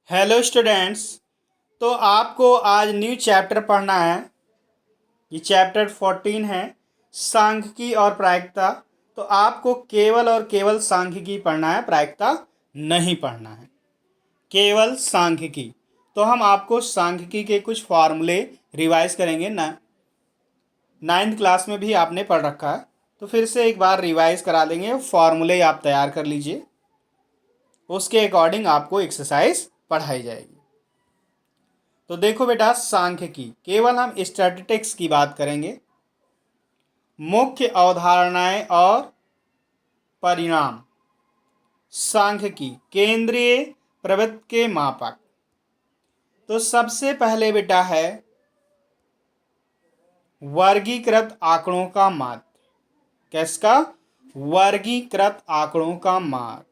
Hello students. तो आपको आज न्यू चैप्टर पढ़ना है। ये चैप्टर 14 है, सांख्यिकी और प्रायिकता। तो आपको केवल और केवल सांख्यिकी पढ़ना है, प्रायिकता नहीं पढ़ना है, केवल सांख्यिकी। तो हम आपको सांख्यिकी के कुछ फार्मूले रिवाइज करेंगे ना। 9th क्लास में भी आपने पढ़ रखा है, तो फिर से एक बार रिवाइज करा देंगे। फार्मूले आप तैयार कर लीजिए, उसके अकॉर्डिंग आपको एक्सरसाइज पढ़ाई जाएगी। तो देखो बेटा, सांख्यिकी केवल हम स्टैटिस्टिक्स की बात करेंगे। मुख्य अवधारणाएं और परिणाम। सांख्यिकी केंद्रीय प्रवृत्ति के मापक। तो सबसे पहले बेटा है वर्गीकृत आंकड़ों का माध्य। किसका? वर्गीकृत आंकड़ों का माध्य।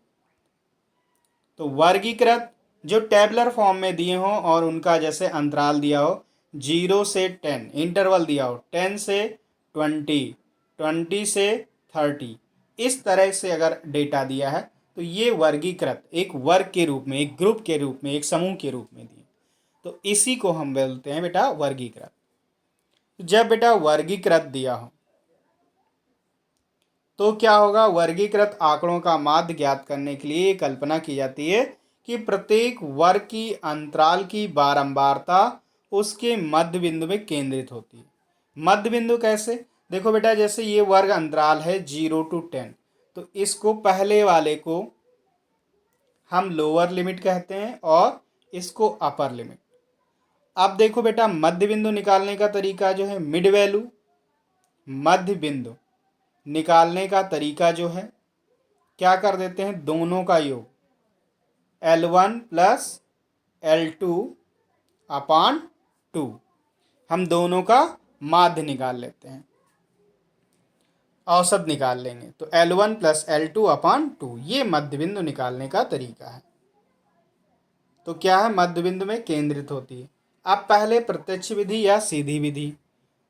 तो वर्गीकृत जो टेबलर फॉर्म में दिए हों और उनका जैसे अंतराल दिया हो 0 से 10, इंटरवल दिया हो 10 से 20, 20 से 30, इस तरह से अगर डेटा दिया है तो ये वर्गीकृत एक वर्ग के रूप में, एक ग्रुप के रूप में, एक समूह के रूप में दिए, तो इसी को हम बोलते हैं बेटा वर्गीकृत। जब बेटा वर्गीकृत दिया हो तो क्या होगा? वर्गीकृत आंकड़ों का माध्य ज्ञात करने के लिए कल्पना की जाती है कि प्रत्येक वर्ग की अंतराल की बारंबारता उसके मध्य बिंदु में केंद्रित होती है। मध्य बिंदु कैसे? देखो बेटा, जैसे ये वर्ग अंतराल है 0 to 10, तो इसको पहले वाले को हम लोअर लिमिट कहते हैं और इसको अपर लिमिट। अब देखो बेटा, मध्य बिंदु निकालने का तरीका जो है मिड वैल्यू, मध्य बिंदु निकालने का तरीका जो है क्या कर देते हैं? दोनों का योग L1 प्लस L2 अपान 2, हम दोनों का माध्य निकाल लेते हैं, औसत निकाल लेंगे। तो L1 प्लस L2 अपान 2, ये मध्य बिंदु निकालने का तरीका है। तो क्या है? मध्य बिंदु में केंद्रित होती है। अब पहले प्रत्यक्ष विधि या सीधी विधि।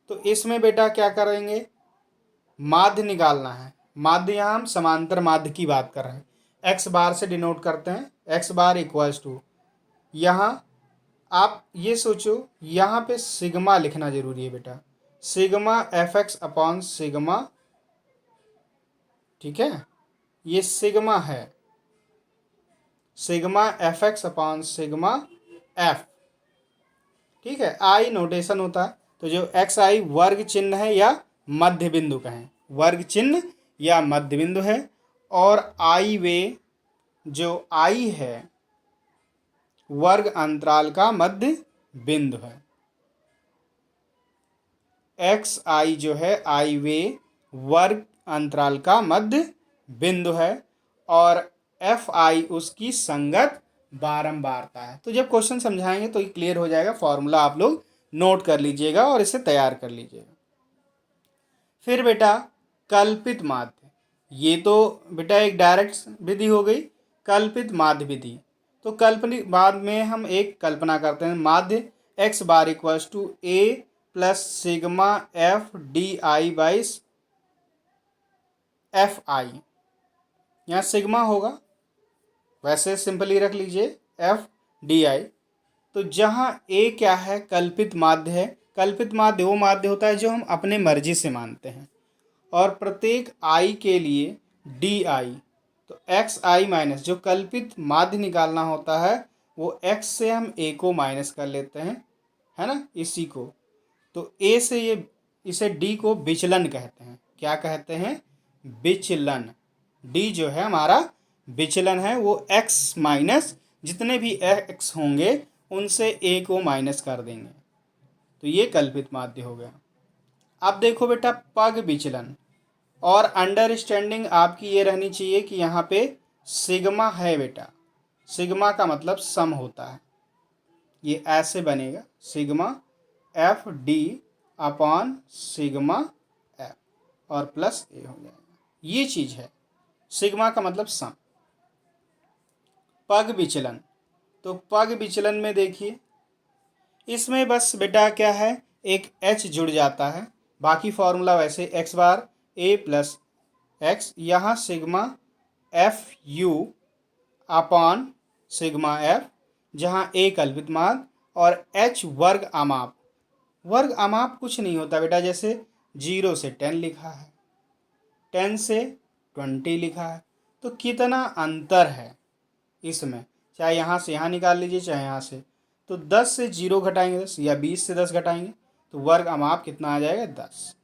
तो इसमें बेटा क्या करेंगे? माध्य निकालना है। माध्य यहाँ हम समांतर माध्य की बात कर रहे हैं, एक्स बार से डिनोट करते हैं। एक्स बार इक्वल्स टू, यहाँ आप ये सोचो, यहाँ पे सिग्मा लिखना जरूरी है बेटा, sigma F x upon sigma. ठीक है, ये सिग्मा है, sigma F x upon sigma F. ठीक है, आई नोटेशन होता है। तो जो एक्स आई वर्ग चिन्ह है या मध्य बिंदु कहें, वर्ग चिन्ह या मध्य बिंदु है, और आई वे जो आई है वर्ग अंतराल का मध्य बिंदु है। एक्स आई जो है आई वे वर्ग अंतराल का मध्य बिंदु है, और एफ आई उसकी संगत बारंबारता है। तो जब क्वेश्चन समझाएंगे तो ये क्लियर हो जाएगा। फॉर्मूला आप लोग नोट कर लीजिएगा और इसे तैयार कर लीजिएगा। फिर बेटा कल्पित माध्य, ये तो बेटा एक डायरेक्ट विधि हो गई, कल्पित माध्य विधि। तो कल्पनिक माध्य में हम एक कल्पना करते हैं, माध्य X bar equals to A plus sigma F D I by F I. यहाँ सिग्मा होगा, वैसे सिंपली रख लीजिए एफ डी आई। तो जहाँ ए क्या है? कल्पित माध्य है। कल्पित माध्य वो माध्य होता है जो हम अपने मर्जी से मानते हैं, और प्रत्येक आई के लिए डी आई। तो एक्स आई माइनस, जो कल्पित माध्य निकालना होता है वो एक्स से हम ए को माइनस कर लेते हैं, है ना, इसी को। तो ए से ये, इसे डी को विचलन कहते हैं। क्या कहते हैं? विचलन। डी जो है हमारा विचलन है, वो एक्स माइनस जितने भी एक्स होंगे उनसे ए को माइनस कर देंगे। तो ये कल्पित माध्य हो गया। अब देखो बेटा पग विचलन, और अंडरस्टैंडिंग आपकी ये रहनी चाहिए कि यहाँ पे सिग्मा है बेटा, सिग्मा का मतलब सम होता है। ये ऐसे बनेगा sigma F D upon sigma F और प्लस ए हो जाएगा। ये चीज़ है, सिग्मा का मतलब सम। पग विचलन, तो पग विचलन में देखिए, इसमें बस बेटा क्या है, एक एच जुड़ जाता है, बाकी फॉर्मूला वैसे एक्स बार ए प्लस एक्स, यहाँ sigma F you upon sigma F, जहाँ ए कल्पित माध्य और एच वर्ग अमाप। वर्ग अमाप कुछ नहीं होता बेटा, जैसे 0 से 10 लिखा है, 10 से 20 लिखा है, तो कितना अंतर है इसमें। चाहे यहाँ से यहाँ निकाल लीजिए, चाहे यहाँ से, तो 10 से 0 घटाएंगे 10, या 20 से 10 घटाएंगे, तो वर्ग अमाप कितना आ जाएगा 10।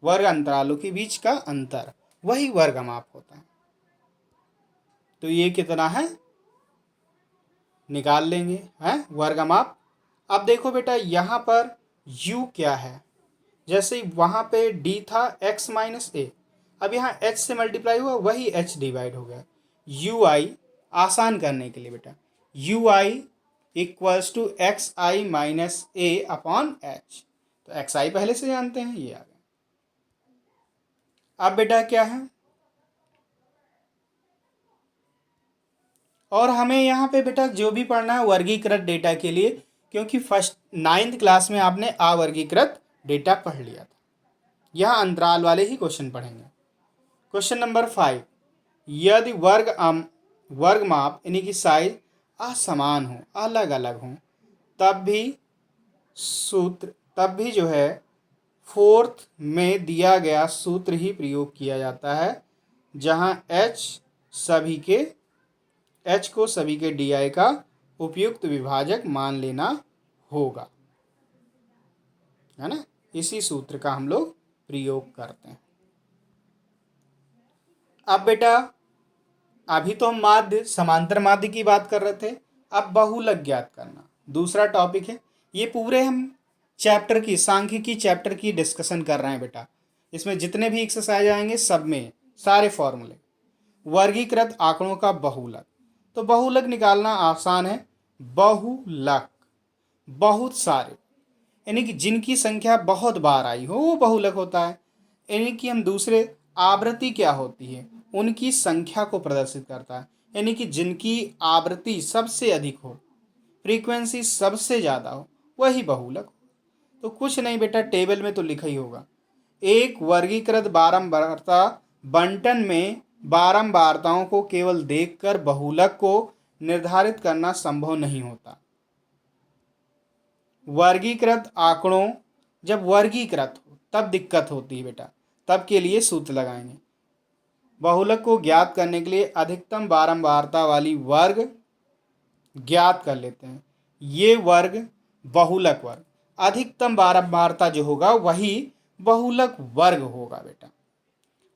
वर्ग अंतरालों के बीच का अंतर, वही वर्ग अमाप होता है। तो ये कितना है, निकाल लेंगे, हैं वर्ग अमाप। अब देखो बेटा यहाँ पर u क्या है, जैसे ही वहाँ पे d था x माइनस ए, अब यहाँ h से मल्टीप्लाई हुआ, वही h डिवाइड हो गया। ui आसान करने के लिए बेटा, ui equals to X I minus A upon H, तो एक्स आई पहले से जानते हैं, ये आ गया। अब बेटा क्या है, और हमें यहाँ पे बेटा जो भी पढ़ना है वर्गीकृत डेटा के लिए, क्योंकि फर्स्ट 9th क्लास में आपने अवर्गीकृत डेटा पढ़ लिया था, यहाँ अंतराल वाले ही क्वेश्चन पढ़ेंगे। क्वेश्चन नंबर 5, यदि वर्ग माप यानी कि साइज असमान हो, अलग अलग हो, तब भी जो है 4th में दिया गया सूत्र ही प्रयोग किया जाता है, जहाँ h को सभी के di का उपयुक्त विभाजक मान लेना होगा, है ना। इसी सूत्र का हम लोग प्रयोग करते हैं। अब बेटा अभी तो हम माध्य समांतर माध्य की बात कर रहे थे, अब बहुलक ज्ञात करना दूसरा टॉपिक है। ये पूरे हम चैप्टर की सांख्यिकी चैप्टर की डिस्कशन कर रहे हैं बेटा, इसमें जितने भी एक्सरसाइज आएंगे सब में सारे फॉर्मूले। वर्गीकृत आंकड़ों का बहुलक, तो बहुलक निकालना आसान है। बहुलक बहुत सारे, यानी कि जिनकी संख्या बहुत बार आई हो वो बहुलक होता है। यानी कि हम दूसरे आवृत्ति क्या होती है, उनकी संख्या को प्रदर्शित करता है, यानी कि जिनकी आवृत्ति सबसे अधिक हो, फ्रीक्वेंसी सबसे ज़्यादा हो, वही बहुलक हो। तो कुछ नहीं बेटा, टेबल में तो लिखा ही होगा, एक वर्गीकृत बारंबारता बंटन में बारंबारताओं को केवल देखकर बहुलक को निर्धारित करना संभव नहीं होता। वर्गीकृत आंकड़ों जब वर्गीकृत हो तब दिक्कत होती है बेटा, तब के लिए सूत्र लगाएंगे। बहुलक को ज्ञात करने के लिए अधिकतम बारंबारता वाली वर्ग ज्ञात कर लेते हैं। ये वर्ग बहुलक वर्ग, अधिकतम बारंबारता जो होगा वही बहुलक वर्ग होगा बेटा।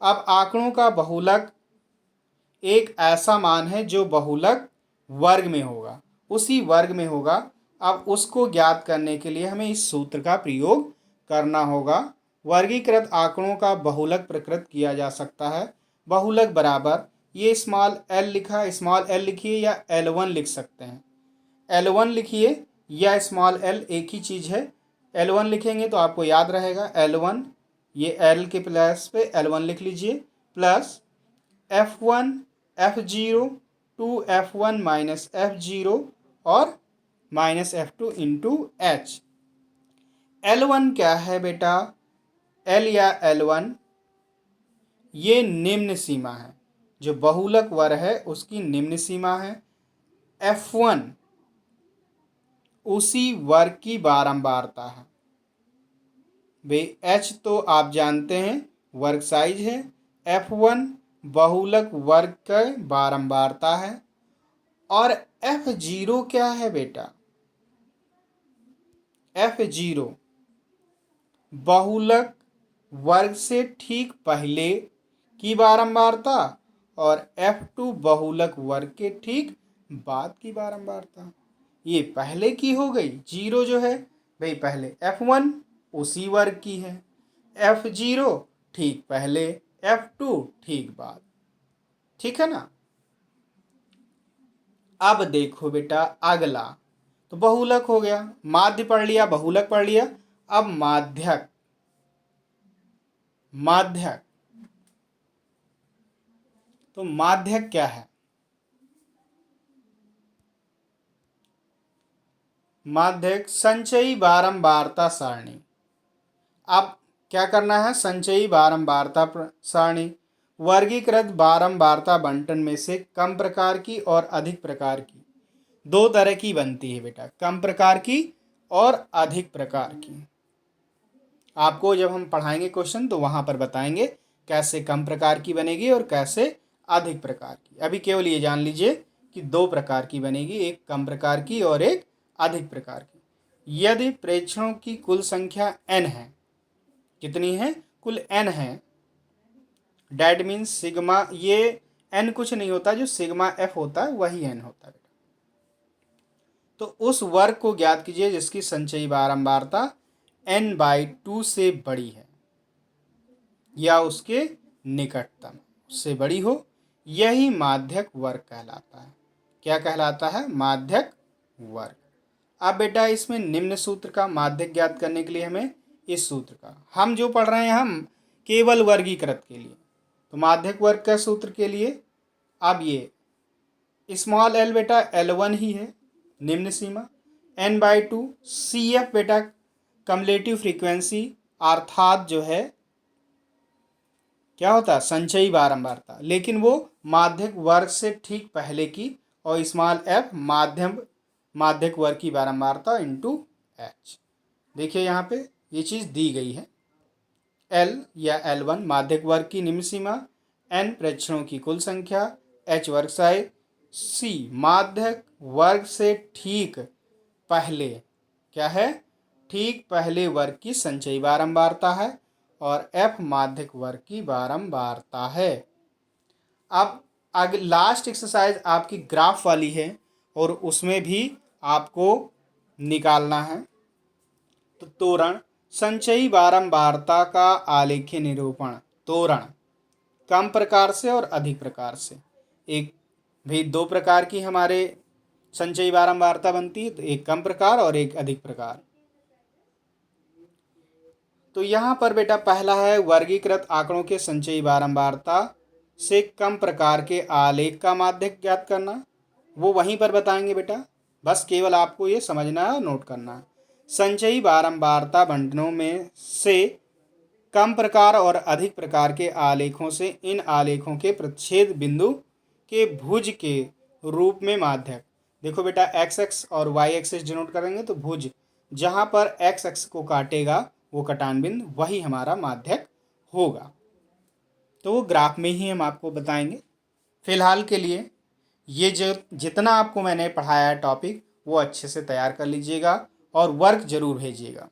अब आंकड़ों का बहुलक एक ऐसा मान है जो बहुलक वर्ग में होगा, उसी वर्ग में होगा। अब उसको ज्ञात करने के लिए हमें इस सूत्र का प्रयोग करना होगा। वर्गीकृत आंकड़ों का बहुलक प्रकृत किया जा सकता है। बहुलक बराबर, ये स्मॉल एल लिखा, स्मॉल एल लिखिए या L1 लिख सकते हैं, L1 लिखिए या स्मॉल एल एक ही चीज़ है। L1 लिखेंगे तो आपको याद रहेगा L1, ये L के प्लस पे L1 लिख लीजिए, plus F1 F0 2F1 minus F0 और minus F2 into H। L1 क्या है बेटा, L या L1 ये निम्न सीमा है, जो बहुलक वर्ग है उसकी निम्न सीमा है। F1 उसी वर्ग की बारंबारता है भाई, H तो आप जानते हैं वर्ग साइज है, F1 बहुलक वर्ग का बारंबारता है, और F0 क्या है बेटा, F0 बहुलक वर्ग से ठीक पहले की बारंबारता और F2 बहुलक वर्ग के ठीक बाद की बारंबारता। ये पहले की हो गई, 0 जो है भाई पहले, F1 उसी वर्ग की है, F0 ठीक पहले, F2 ठीक बाद, ठीक है ना। अब देखो बेटा अगला, तो बहुलक हो गया, माध्य पढ़ लिया, बहुलक पढ़ लिया। अब माध्यक, माध्यक तो माध्यक क्या है, माध्यक संचयी बारंबारता सारणी। अब क्या करना है, संचयी बारंबारता सारणी वर्गीकृत बारंबारता बंटन में से कम प्रकार की और अधिक प्रकार की दो तरह की बनती है बेटा, कम प्रकार की और अधिक प्रकार की। आपको जब हम पढ़ाएंगे क्वेश्चन तो वहां पर बताएंगे कैसे कम प्रकार की बनेगी और कैसे अधिक प्रकार की। अभी केवल ये जान लीजिए कि दो प्रकार की बनेगी, एक कम प्रकार की और एक अधिक प्रकार की। यदि प्रेक्षणों की कुल संख्या n है, कितनी है? कुल n है। डैट मीन्स सिग्मा, ये n कुछ नहीं होता, जो सिग्मा f होता है वही n होता है। तो उस वर्ग को ज्ञात कीजिए जिसकी संचयी बारंबारता n/2 से बड़ी है या उसके निकटतम उससे बड़ी हो, यही माध्यक वर्ग कहलाता है। क्या कहलाता है? माध्यक वर्ग। अब बेटा इसमें निम्न सूत्र का माध्यक ज्ञात करने के लिए हमें इस सूत्र का, हम जो पढ़ रहे हैं हम केवल वर्गीकृत के लिए, तो माध्यक वर्ग का सूत्र के लिए अब ये स्मॉल l बेटा L1 ही है, निम्न सीमा n/2। CF बेटा कम्युलेटिव फ्रीक्वेंसी अर्थात जो है क्या होता है? संचयी बारंबारता, लेकिन वो माध्यक वर्ग से ठीक पहले की, और स्मॉल f माध्यक वर्ग की बारंबारता इंटू h। देखिए यहाँ पे ये चीज़ दी गई है। L या L1 माध्यक वर्ग की निम्न सीमा, n प्रेक्षणों की कुल संख्या, h वर्ग साइज, C माध्यक वर्ग से ठीक पहले क्या है? ठीक पहले वर्ग की संचयी बारंबारता है, और f माध्यक वर्ग की बारंबारता है। अब आगे लास्ट एक्सरसाइज आपकी ग्राफ वाली है और उसमें भी आपको निकालना है। तो त्वरण संचयी बारंबारता का आलेखीय निरूपण, त्वरण कम प्रकार से और अधिक प्रकार से। एक भी दो प्रकार की हमारे संचयी बारंबारता बनती है, तो एक कम प्रकार और एक अधिक प्रकार। तो यहाँ पर बेटा पहला है वर्गीकृत आंकड़ों के संचयी बारंबारता से कम प्रकार के आलेख का माध्यक ज्ञात करना। वो वहीं पर बताएंगे बेटा, बस केवल आपको ये समझना है, नोट करना है। संचयी बारंबारता बंटनों में से कम प्रकार और अधिक प्रकार के आलेखों से इन आलेखों के प्रतिच्छेद बिंदु के भुज के रूप में माध्यक। देखो बेटा एक्स एक्स और वाई एक्सिस डिनोट करेंगे, तो भुज जहाँ पर एक्स एक्स को काटेगा वो कटान बिंदु वही हमारा माध्यक होगा। तो वो ग्राफ में ही हम आपको बताएंगे। फिलहाल के लिए ये जो जितना आपको मैंने पढ़ाया है टॉपिक, वो अच्छे से तैयार कर लीजिएगा और वर्क जरूर भेजिएगा।